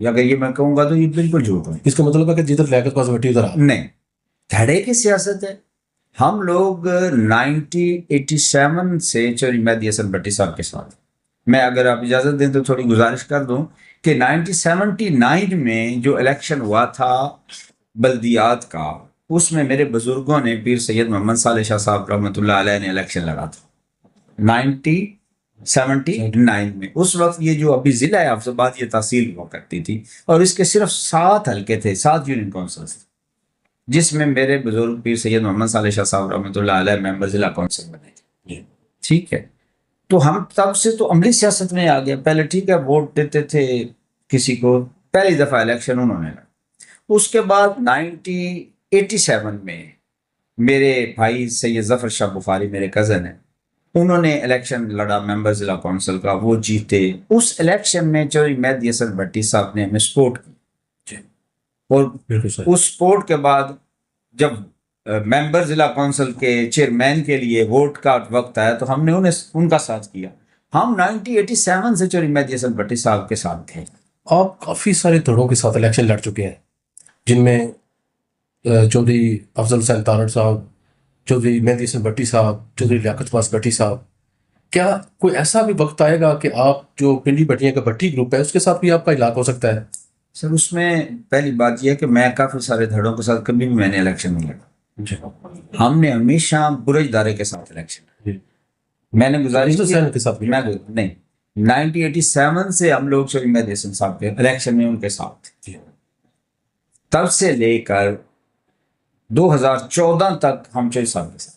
یا اگر یہ میں کہوں گا تو یہ بالکل جھوٹ ہے. اس کا مطلب ہے کہ جدھر لیاقت پاس بٹی ادھر آپ. نہیں، دھڑے کی سیاست ہے. ہم لوگ 1987 سے چوری مہدی حسن بھٹی صاحب کے ساتھ، میں اگر آپ اجازت دیں تو تھوڑی گزارش کر دوں کہ 1979 میں جو الیکشن ہوا تھا بلدیات کا، اس میں میرے بزرگوں نے پیر سید محمد صالح شاہ صاحب رحمۃ اللہ علیہ نے الیکشن لڑا تھا 1979 میں. اس وقت یہ جو ابھی ضلع ہے حفظ آباد، یہ تحصیل ہوا کرتی تھی، اور اس کے صرف 7 حلقے تھے، 7 یونین کونسلز تھے، جس میں میرے بزرگ پیر سید محمد صالح شاہ صاحب رحمۃ اللہ علیہ ممبر ضلع کونسل بنے تھے. ٹھیک ہے، تو ہم تب سے تو عملی سیاست میں آ گئے. پہلے ٹھیک ہے ووٹ دیتے تھے کسی کو، پہلی دفعہ الیکشن انہوں نے لڑا. اس کے بعد 1987 میں میرے بھائی سید ظفر شاہ بخاری میرے کزن ہیں، انہوں نے الیکشن لڑا ممبر ضلع کونسل کا، وہ جیتے. اس الیکشن میں چوری مہدی حسن بھٹی صاحب نے ہمیں سپورٹ کی، اور اس سپورٹ کے بعد جب ممبر ضلع کونسل کے چیئرمین کے لیے ووٹ کا وقت آیا تو ہم نے ان کا ساتھ کیا. ہم 1987 سے چوری مہدی حسن بھٹی صاحب کے ساتھ تھے. آپ کافی سارے دھڑوں کے ساتھ الیکشن لڑ چکے ہیں، جن میں چودھری افضل حسین تارڑ صاحب، چودھری مہدی حسن بھٹی صاحب، چودھری لیاقت پاس بھٹی صاحب. کیا کوئی ایسا بھی وقت آئے گا کہ آپ جو پنڈی بھٹیاں کا بھٹی گروپ ہے اس کے ساتھ بھی آپ کا علاقہ ہو سکتا ہے؟ سر اس میں پہلی بات یہ ہے کہ میں کافی سارے دھڑوں کے ساتھ کبھی بھی میں نے الیکشن نہیں لڑا. ہم نے ہمیشہ برج دارے کے ساتھ الیکشن، میں نے گزارش کے ساتھ بھی نہیں 1987 سے ہم لوگ چوری مہدی حسن صاحب کے الیکشن میں ان کے ساتھ تھے. تب سے لے کر 2014 تک ہم چوری صاحب کے ساتھ.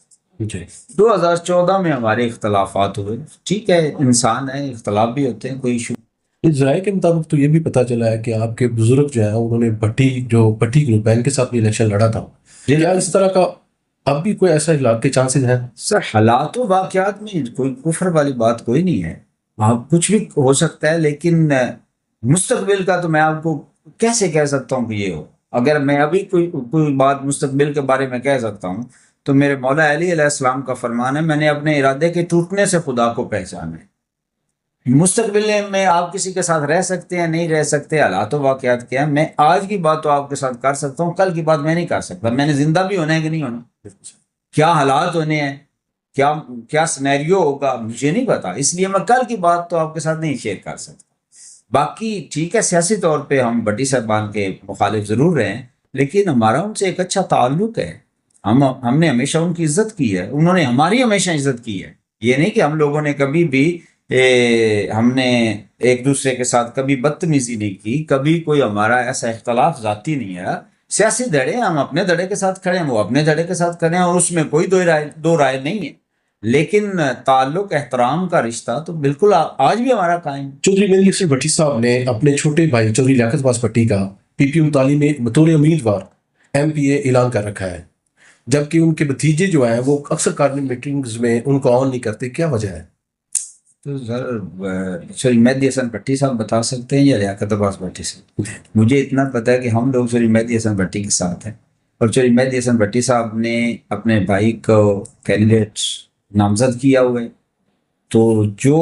2014 میں ہمارے اختلافات ہوئے. ٹھیک ہے، انسان ہے، اختلاف بھی ہوتے ہیں، کوئی ایشو. اس ذرائع کے مطابق تو یہ بھی پتہ چلا ہے کہ آپ کے بزرگ جو ہیں انہوں نے بھٹی گروپ ہے ان کے ساتھ بھی الیکشن لڑا تھا. کیا اس طرح کا اب بھی کوئی ایسا ہلاک کے چانسز ہیں؟ سر حالات و واقعات میں کوئی کفر والی بات کوئی نہیں ہے، آپ کچھ بھی ہو سکتا ہے، لیکن مستقبل کا تو میں آپ کو کیسے کہہ سکتا ہوں کہ یہ ہو. اگر میں ابھی کوئی بات مستقبل کے بارے میں کہہ سکتا ہوں تو میرے مولا علی علیہ السلام کا فرمان ہے، میں نے اپنے ارادے کے ٹوٹنے سے خدا کو پہچانا ہے. مستقبل میں آپ کسی کے ساتھ رہ سکتے ہیں، نہیں رہ سکتے، حالات و واقعات کیا ہے. میں آج کی بات تو آپ کے ساتھ کر سکتا ہوں، کل کی بات میں نہیں کر سکتا. میں نے زندہ بھی ہونا ہے کہ نہیں ہونا، کیا حالات ہونے ہیں، کیا سینیریو ہوگا، مجھے نہیں پتا. اس لیے میں کل کی بات تو آپ کے ساتھ نہیں شیئر کر سکتا. باقی ٹھیک ہے، سیاسی طور پہ ہم بھٹی صاحبان کے مخالف ضرور رہے ہیں، لیکن ہمارا ان سے ایک اچھا تعلق ہے. ہم نے ہمیشہ ان کی عزت کی ہے، انہوں نے ہماری ہمیشہ عزت کی ہے. یہ نہیں کہ ہم لوگوں نے کبھی بھی ہم نے ایک دوسرے کے ساتھ کبھی بدتمیزی نہیں کی، کبھی کوئی ہمارا ایسا اختلاف ذاتی نہیں ہے. سیاسی دھڑے ہم اپنے دھڑے کے ساتھ کھڑے ہیں، وہ اپنے دھڑے کے ساتھ کھڑے ہیں، اور اس میں کوئی دو رائے نہیں ہے. لیکن تعلق احترام کا رشتہ تو بالکل آج بھی ہمارا قائم. چودھری مہدی حسن بھٹی صاحب نے اپنے چھوٹے بھائی چودھری لیاقت پاس بھٹی کا PPM میں بطور امیدوار MPA اعلان کر رکھا ہے، جبکہ ان کے بھتیجے جو ہیں وہ اکثر کارنی میٹنگز میں ان کو آن نہیں کرتے. کیا وجہ ہے؟ تو سر چوری مہدی حسن بھٹی صاحب بتا سکتے ہیں یا لیاقت عباس بھٹی صاحب؟ مجھے اتنا پتا ہے کہ ہم لوگ چوری مہدی حسن بھٹی کے ساتھ ہیں، اور چوری مہدی حسن بھٹی صاحب نے اپنے بھائی کو کینڈیڈیٹ نامزد کیا ہوا ہے، تو جو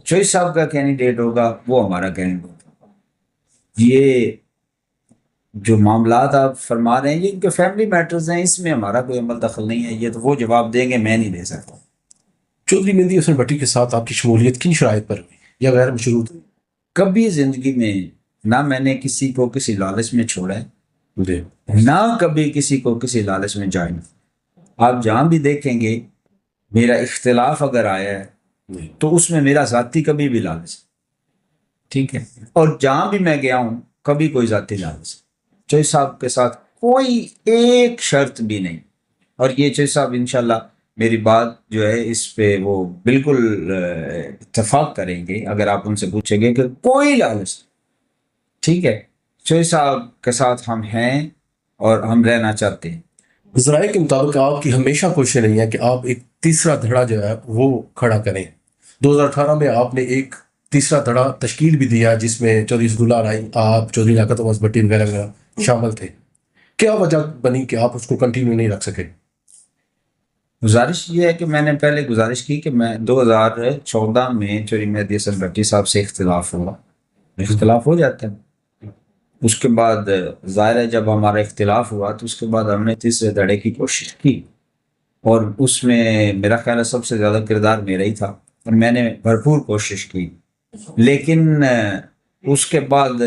چوری صاحب کا کینڈیڈیٹ ہوگا وہ ہمارا کینڈیڈیٹ ہوگا. یہ جو معاملات آپ فرما رہے ہیں یہ ان کے فیملی میٹرز ہیں، اس میں ہمارا کوئی عمل دخل نہیں ہے. یہ تو وہ جواب دیں گے، میں نہیں دے سکتا. چودھری مہدی حسن بھٹی کے ساتھ آپ کی شمولیت کن شرائط پر ہوئی یا غیر مشروط؟ کبھی زندگی میں نہ میں نے کسی کو کسی لالچ میں چھوڑا ہے، نہ کبھی کسی کو کسی لالچ میں جوائن. آپ جہاں بھی دیکھیں گے میرا اختلاف اگر آیا ہے تو اس میں میرا ذاتی کبھی بھی لالچ، ٹھیک ہے، اور جہاں بھی میں گیا ہوں کبھی کوئی ذاتی لالچ. چوئی صاحب کے ساتھ کوئی ایک شرط بھی نہیں، اور یہ چوئی صاحب انشاءاللہ میری بات جو ہے اس پہ وہ بالکل اتفاق کریں گے اگر آپ ان سے پوچھیں گے کہ کوئی لالچ، ٹھیک ہے. چوئی صاحب کے ساتھ ہم ہیں اور ہم رہنا چاہتے ہیں. ذرائع کے مطابق آپ کی ہمیشہ کوشش رہی ہے کہ آپ ایک تیسرا دھڑا جو ہے وہ کھڑا کریں. 2018 میں آپ نے ایک تیسرا دھڑا تشکیل بھی دیا جس میں چودھری اسداللہ رائی، آپ، چودھری لیاقت عباس بھٹی وغیرہ وغیرہ شامل تھے. کیا وجہ بنی کہ آپ اس کو کنٹینیو نہیں رکھ سکے؟ گزارش یہ ہے کہ میں نے پہلے گزارش کی کہ میں 2014 میں چوری مہدی حسن بھٹی صاحب سے اختلاف ہوا، اختلاف ہو جاتا ہے. اس کے بعد ظاہر ہے جب ہمارا اختلاف ہوا تو اس کے بعد ہم نے تیسرے دھڑے کی کوشش کی، اور اس میں میرا خیال ہے سب سے زیادہ کردار میرا ہی تھا، اور میں نے بھرپور کوشش کی، لیکن اس کے بعد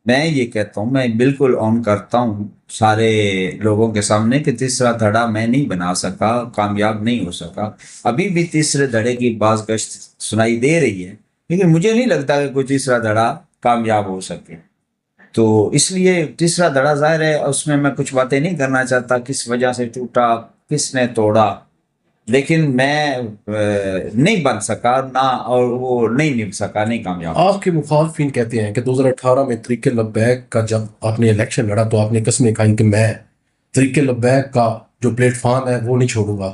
میں یہ کہتا ہوں، میں بالکل آن کرتا ہوں سارے لوگوں کے سامنے کہ تیسرا دھڑا میں نہیں بنا سکا، کامیاب نہیں ہو سکا۔ ابھی بھی تیسرے دھڑے کی باز گشت سنائی دے رہی ہے، لیکن مجھے نہیں لگتا کہ کوئی تیسرا دھڑا کامیاب ہو سکے۔ تو اس لیے تیسرا دھڑا ظاہر ہے اس میں کچھ باتیں نہیں کرنا چاہتا، کس وجہ سے ٹوٹا، کس نے توڑا، لیکن میں نہیں بن سکا نہ، اور وہ نہیں نبھ سکا، نہیں کامیاب۔ آپ کے مخالفین کہتے ہیں کہ 2018 میں طریق لبیک کا جب آپ نے الیکشن لڑا تو آپ نے قسمیں کھائیں کہ میں طریق لبیک کا جو پلیٹ فارم ہے وہ نہیں چھوڑوں گا،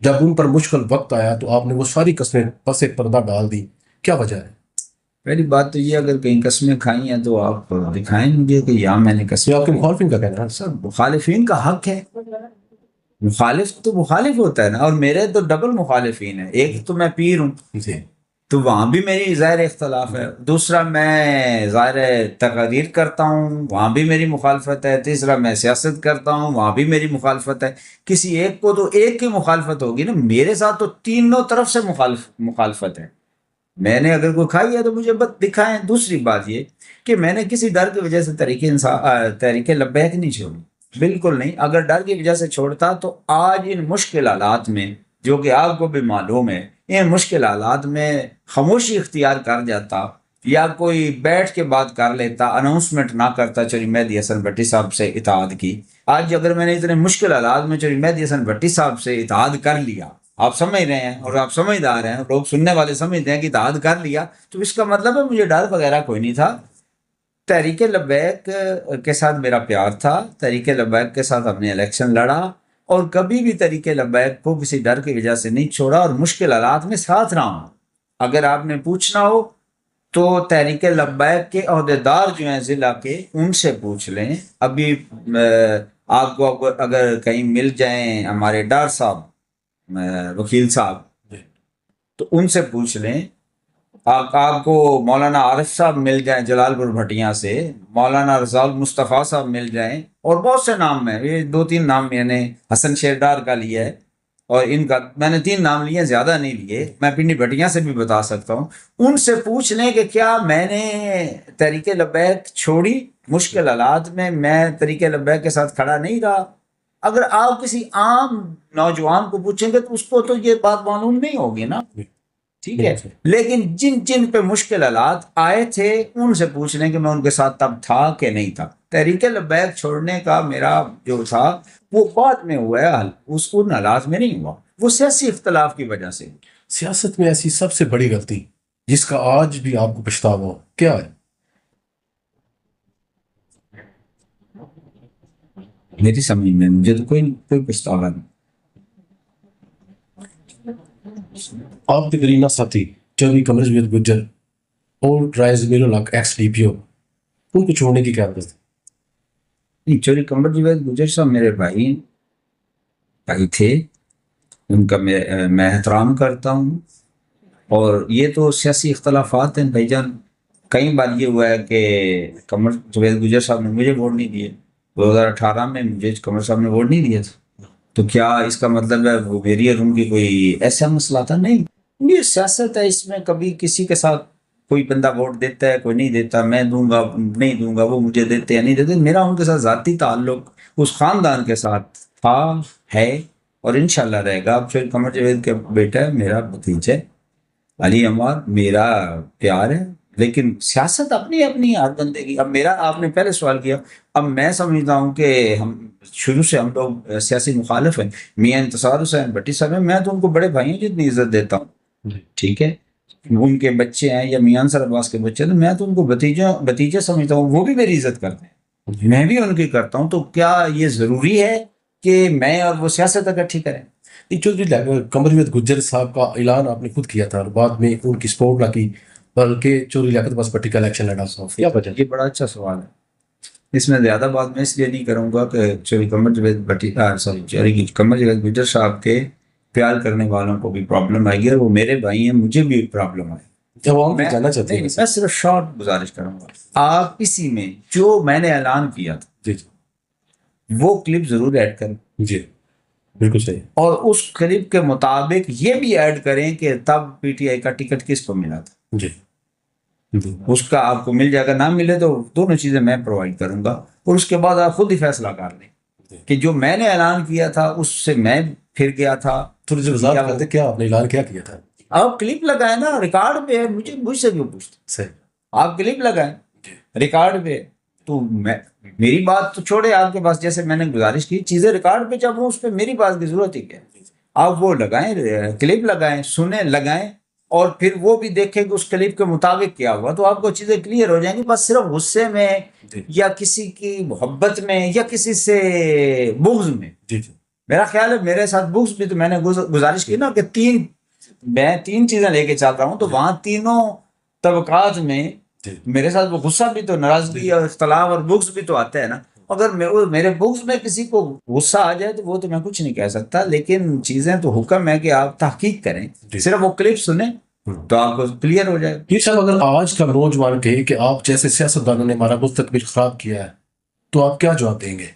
جب ان پر مشکل وقت آیا تو آپ نے وہ ساری قسمیں پس پردہ ڈال دی، کیا وجہ ہے؟ پہلی بات تو یہ، اگر کہیں قسمیں کھائی ہیں تو آپ دکھائیں مجھے کہ یہاں میں نے یہ قسمیں آپ کے کھائی۔ مخالفین کا کہنا ہے۔ سر مخالفین کا حق ہے، مخالف تو مخالف ہوتا ہے نا، اور میرے تو ڈبل مخالفین ہیں، ایک تو میں پیر ہوں جی تو وہاں بھی میری ظاہر اختلاف ہے، دوسرا میں ظاہر تقریر کرتا ہوں وہاں بھی میری مخالفت ہے، تیسرا میں سیاست کرتا ہوں وہاں بھی میری مخالفت ہے۔ کسی ایک کو تو ایک کی مخالفت ہوگی نا، میرے ساتھ تو تینوں طرف سے مخالفت ہے۔ میں نے اگر کوئی کھائی ہے تو مجھے بس دکھائیں۔ دوسری بات یہ کہ میں نے کسی ڈر کی وجہ سے تحریک لبیک نہیں چھوڑی، بالکل نہیں۔ اگر ڈر کی وجہ سے چھوڑتا تو آج ان مشکل حالات میں، جو کہ آپ کو بھی معلوم ہے، ان مشکل حالات میں خاموشی اختیار کر جاتا، یا کوئی بیٹھ کے بات کر لیتا، اناؤنسمنٹ نہ کرتا چوری مہدی حسن بھٹی صاحب سے اتحاد کی۔ آج اگر میں نے اتنے مشکل حالات میں چوری مہدی حسن بھٹی صاحب سے اتحاد کر لیا، آپ سمجھ رہے ہیں اور آپ سمجھدار ہیں، لوگ سننے والے سمجھتے ہیں کہ اتحاد کر لیا، تو اس کا مطلب ہے مجھے ڈر وغیرہ کوئی نہیں تھا۔ تحریک لبیک کے ساتھ میرا پیار تھا، تحریک لبیک کے ساتھ ہم نے الیکشن لڑا، اور کبھی بھی تحریک لبیک کو کسی ڈر کی وجہ سے نہیں چھوڑا، اور مشکل حالات میں ساتھ رہا ہوں۔ اگر آپ نے پوچھنا ہو تو تحریک لبیک کے عہدیدار جو ہیں ضلع کے، ان سے پوچھ لیں۔ ابھی آپ کو اگر کہیں مل جائیں ہمارے ڈار صاحب، وکیل صاحب، تو ان سے پوچھ لیں۔ آپ کو مولانا عارف صاحب مل جائیں جلال پور بھٹیاں سے، مولانا رضا مصطفیٰ صاحب مل جائیں، اور بہت سے نام ہیں، یہ 2-3 نام میں نے حسن شیردار کا لیا ہے، اور ان کا میں نے 3 نام لیے، زیادہ نہیں لیے، میں پنڈی بھٹیاں سے بھی بتا سکتا ہوں۔ ان سے پوچھ لیں کہ کیا میں نے تحریک لبیک چھوڑی؟ مشکل حالات میں تحریک لبیک کے ساتھ کھڑا نہیں رہا۔ اگر آپ کسی عام نوجوان کو پوچھیں گے تو اس کو تو یہ بات معلوم نہیں ہوگی نا، ٹھیک ہے؟ لیکن جن پہ مشکل حالات آئے تھے ان سے پوچھ لیں کہ میں ان کے ساتھ تب تھا کہ نہیں تھا۔ تحریک لبیک چھوڑنے کا میرا جو تھا وہ بعد میں ہوا ہے حل، ان حالات میں نہیں ہوا، وہ سیاسی اختلاف کی وجہ سے۔ سیاست میں ایسی سب سے بڑی غلطی جس کا آج بھی آپ کو پچھتاوا ہو کیا ہے؟ میری سمجھ میں مجھے تو کوئی پچھتاوا نہیں۔ آپ کے گرینہ ساتھی چودھری قمر جاوید گجر اور ڈرائیو ضمیر الحق ایکس ڈی پی او، ان کو چھوڑنے کی کیا وجہ تھی؟ نہیں، چودھری قمر جاوید گجر صاحب میرے بھائی تھے، ان کا میں احترام کرتا ہوں، اور یہ تو سیاسی اختلافات ہیں بھائی جان۔ کئی بار یہ ہوا ہے کہ قمر جاوید گجر صاحب نے مجھے ووٹ نہیں دیے، 2018 میں مجھے قمر صاحب نے ووٹ نہیں دیا تھا، تو کیا اس کا مطلب ہے وہ میری اور ان کی کوئی ایسا مسئلہ تھا؟ نہیں، یہ سیاست ہے، اس میں کبھی کسی کے ساتھ کوئی بندہ ووٹ دیتا ہے، کوئی نہیں دیتا، میں دوں گا نہیں دوں گا، وہ مجھے دیتے یا نہیں دیتے، میرا ان کے ساتھ ذاتی تعلق اس خاندان کے ساتھ تھا، ہے، اور انشاءاللہ رہے گا۔ اب قمر جاوید کا بیٹا ہے، میرا بھتیجا ہے علی عمار، میرا پیار ہے، لیکن سیاست اپنی اپنی ہر بندے کی۔ اب میرا آپ نے پہلے سوال کیا، اب میں سمجھتا ہوں کہ ہم شروع سے ہم لوگ سیاسی مخالف ہیں، میاں انتصار حسین بھٹی صاحب ہیں، میں تو ان کو بڑے بھائیوں جتنی عزت دیتا ہوں، ٹھیک ہے؟ ان کے بچے ہیں یا میاں انصر عباس کے بچے ہیں، میں تو ان کو بھتیجے سمجھتا ہوں، وہ بھی میری عزت کرتے ہیں، میں بھی ان کی کرتا ہوں۔ تو کیا یہ ضروری ہے کہ میں اور وہ سیاست اکٹھی کریں؟ چودھری قمر جاوید گجر صاحب کا اعلان آپ نے خود کیا تھا اور بعد میں ان کی سپورٹ نہ کی، بلکہ چودھری لیاقت عباس بھٹی کا الیکشن لڑا، کیا وجہ؟ یہ بڑا اچھا سوال ہے، اس میں زیادہ بات میں اس لیے نہیں کروں گا کہ چوری قمر جاوید گجر صاحب کے پیار کرنے والوں کو بھی پرابلم آئی ہے، وہ میرے بھائی ہیں، مجھے بھی پرابلم آئی، عوام بھی جاننا چاہتے ہیں. میں صرف شارٹ گزارش کروں گا، آپ اسی میں جو میں نے اعلان کیا تھا جی جی وہ کلپ ضرور ایڈ کریں. جی بالکل صحیح. اور اس کلپ کے مطابق یہ بھی ایڈ کریں کہ تب پی ٹی آئی کا ٹکٹ کس کو ملا تھا. جی اس کا آپ کو مل جائے گا، نہ ملے تو دونوں چیزیں میں پرووائڈ کروں گا، اور اس کے بعد آپ خود ہی فیصلہ کر لیں کہ جو میں نے اعلان کیا تھا اس سے میں پھر گیا تھا. تھوڑی سی وضاحت کرتے کیا آپ نے اعلان کیا تھا؟ آپ کلپ لگائیں نا، ریکارڈ پہ ہے، مجھ سے کیوں پوچھتے؟ صحیح. آپ کلپ لگائیں ریکارڈ پہ. تو میری بات تو چھوڑے، آپ کے پاس جیسے میں نے گزارش کی چیزیں ریکارڈ پہ جب ہوں اس پہ میری بات کی ضرورت ہی کیا. آپ وہ لگائیں، کلپ لگائیں، سنیں، لگائیں، اور پھر وہ بھی دیکھیں کہ اس کلپ کے مطابق کیا ہوا، تو آپ کو چیزیں کلیئر ہو جائیں گی. بس صرف غصے میں یا کسی کی محبت میں یا کسی سے بغض میں. میرا خیال ہے میرے ساتھ بغض بھی، تو میں نے گزارش کی نا کہ میں تین چیزیں لے کے چل رہا ہوں، تو وہاں تینوں طبقات میں میرے ساتھ وہ غصہ بھی تو، ناراضگی اور اختلاف اور بغض بھی تو آتا ہے نا. اگر میرے بغض میں کسی کو غصہ آ جائے تو وہ تو میں کچھ نہیں کہہ سکتا، لیکن چیزیں تو حکم ہے کہ آپ تحقیق کریں. صرف وہ کلپ سنیں تو آپ کو کلیئر ہو جائے. یہ صاحب اگر آج کا نوجوان کہے کہ آپ جیسے سیاستدانوں نے ہمارا مستقبل خراب کیا ہے تو آپ کیا جواب دیں گے؟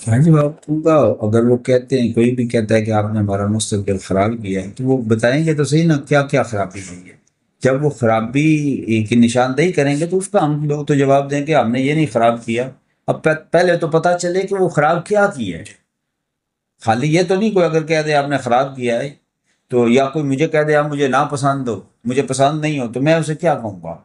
میں جواب دوں گا، اگر وہ کہتے ہیں، کوئی بھی کہتا ہے کہ آپ نے ہمارا مستقبل خراب کیا ہے، تو وہ بتائیں گے تو صحیح نا کیا کیا خرابی ہوئی ہے. جب وہ خرابی کی نشاندہی کریں گے تو اس کا ہم لوگ تو جواب دیں کہ ہم نے یہ نہیں خراب کیا. اب پہلے تو پتہ چلے کہ وہ خراب کیا ہے. خالی یہ تو نہیں کوئی اگر کہہ دے آپ نے خراب کیا ہے تو، یا کوئی مجھے کہہ دے آپ مجھے ناپسند ہو، مجھے پسند نہیں ہو، تو میں اسے کیا کہوں گا؟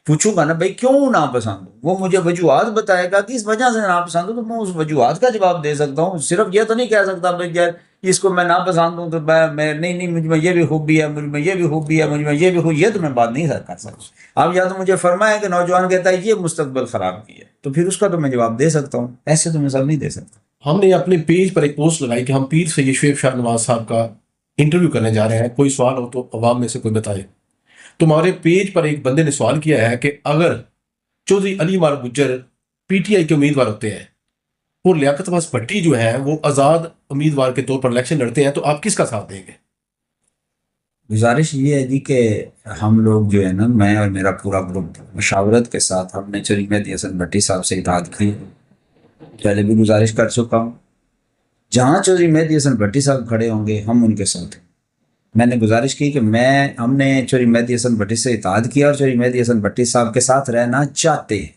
پوچھوں گا نا بھائی کیوں ناپسند ہو، وہ مجھے وجوہات بتائے گا کہ اس وجہ سے ناپسند ہو، تو میں اس وجوہات کا جواب دے سکتا ہوں. صرف یہ تو نہیں کہہ سکتا بھائی یار اس کو میں ناپسند ہوں تو میں نہیں مجھ میں یہ بھی خوبی ہے، مجھ میں یہ بھی خوبی ہے، مجھ میں یہ بھی خوبی، یہ تو میں بات نہیں کر سکتا. اب یا تو مجھے فرمائے کہ نوجوان کہتا ہے یہ مستقبل خراب کی ہے، تو پھر اس کا تو میں جواب دے سکتا ہوں، ایسے تو میں سب نہیں دے سکتا. ہم نے اپنے پیج پر ایک پوسٹ لگائی کہ ہم پیر سید شعیب شاہ نواز صاحب کا انٹرویو کرنے جا رہے ہیں، کوئی سوال ہو تو عوام میں سے کوئی بتائے. تو ہمارے پیج پر ایک بندے نے سوال کیا ہے کہ اگر چودھری علی مار گجر پی ٹی آئی کے امیدوار ہوتے ہیں اور لیاقت عباس بھٹی جو ہیں وہ آزاد امیدوار کے طور پر الیکشن لڑتے ہیں تو آپ کس کا ساتھ دیں گے؟ گزارش یہ ہے جی کہ ہم لوگ جو ہے نا، میں اور میرا پورا گروپ مشاورت کے ساتھ ہم نے چودھری مہدی حسن بھٹی صاحب سے اتحاد کی. پہلے بھی گزارش کر چکا ہوں، جہاں چودھری مہدی حسن بھٹی صاحب کھڑے ہوں گے ہم ان کے ساتھ ہیں. میں نے گزارش کی کہ ہم نے چودھری مہدی حسن بھٹی سے اتحاد کیا اور چودھری مہدی حسن بھٹی صاحب کے ساتھ رہنا چاہتے ہیں.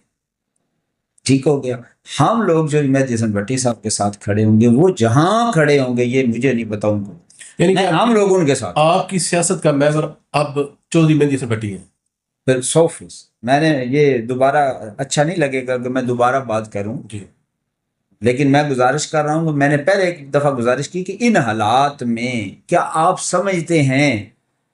ٹھیک ہو گیا. ہم لوگ چودھری مہدی حسن بھٹی صاحب کے ساتھ کھڑے ہوں گے، وہ جہاں کھڑے ہوں گے یہ مجھے نہیں پتا ان کو، یعنی کہ ہم لوگ ان کے ساتھ. آپ کی سیاست کا محور اب چودھری مہدی حسن بھٹی ہے. پھر 100%. میں نے یہ دوبارہ اچھا نہیں لگے گا کہ میں دوبارہ بات کروں جی، لیکن میں گزارش کر رہا ہوں کہ میں نے پہلے ایک دفعہ گزارش کی کہ ان حالات میں کیا آپ سمجھتے ہیں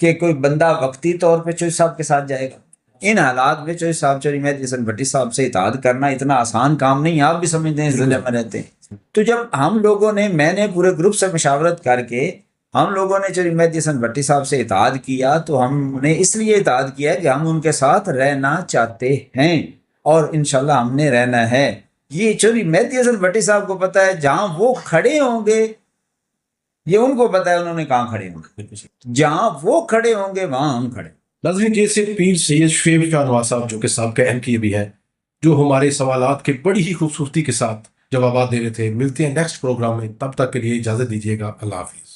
کہ کوئی بندہ وقتی طور پہ چودھری صاحب کے ساتھ جائے گا؟ ان حالات میں چودھری مہدی حسن بھٹی صاحب سے اتحاد کرنا اتنا آسان کام نہیں، آپ بھی سمجھتے ہیں اس ضلع میں رہتے ہیں. تو جب ہم لوگوں نے، میں نے پورے گروپ سے مشاورت کر کے ہم لوگوں نے چودھری مہدی حسن بھٹی صاحب سے اتحاد کیا، تو ہم نے اس لیے اتحاد کیا ہے کہ ہم ان کے ساتھ رہنا چاہتے ہیں اور انشاءاللہ ہم نے رہنا ہے. یہ چودھری مہدی حسن بھٹی صاحب کو پتا ہے جہاں وہ کھڑے ہوں گے، یہ ان کو پتا ہے انہوں نے کہاں کھڑے ہوں گے، جہاں وہ کھڑے ہوں گے وہاں ہم کھڑے. ناظرین، جیسے پیر سید شعیب شاہ نواز صاحب جو کہ سابقہ ایم پی بھی ہیں، جو ہمارے سوالات کے بڑی ہی خوبصورتی کے ساتھ جوابات دے رہے تھے. ملتے ہیں نیکسٹ پروگرام میں، تب تک کے لیے اجازت دیجیے گا. اللہ حافظ.